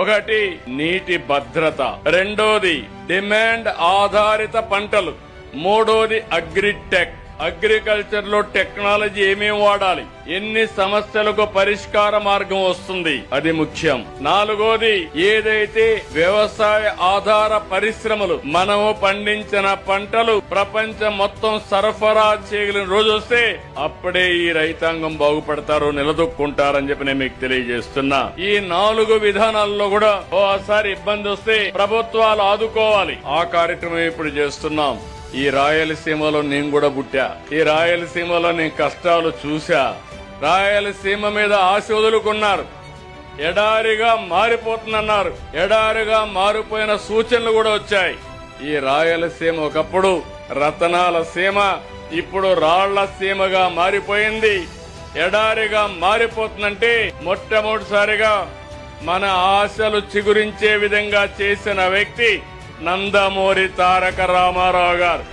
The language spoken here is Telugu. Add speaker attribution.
Speaker 1: ఒకటి నీటి భద్రత, రెండోది డిమాండ్ ఆధారిత పంటలు, మూడోది అగ్రిటెక్, అగ్రికల్చర్ లో టెక్నాలజీ ఏమేం వాడాలి, ఎన్ని సమస్యలకు పరిష్కార మార్గం వస్తుంది, అది ముఖ్యం. నాలుగోది ఏదైతే వ్యవసాయ ఆధార పరిశ్రమలు, మనము పండించిన పంటలు ప్రపంచం మొత్తం సరఫరా చేయగలిగిన రోజు వస్తే అప్పుడే ఈ రైతాంగం బాగుపడతారు, నిలదొక్కుంటారని చెప్పి నేను మీకు తెలియజేస్తున్నా. ఈ 4 విధానాల్లో కూడా ఓసారి ఇబ్బంది వస్తే ప్రభుత్వాలు ఆదుకోవాలి. ఆ కార్యక్రమం ఇప్పుడు చేస్తున్నాం. ఈ రాయలసీమలో నేను కూడా పుట్టా, ఈ రాయలసీమలో నేను కష్టాలు చూశా. రాయలసీమ మీద ఆశ వదులుకున్నారు, ఎడారిగా మారిపోతుందన్నారు, ఎడారిగా మారిపోయిన సూచనలు కూడా వచ్చాయి. ఈ రాయలసీమ ఒకప్పుడు రతనాల సీమ, ఇప్పుడు రాళ్ల సీమగా మారిపోయింది. ఎడారిగా మారిపోతుందంటే మొట్టమొదటిసారిగా మన ఆశలు చిగురించే విధంగా చేసిన వ్యక్తి నందమూరి తారక రామారావు గారు.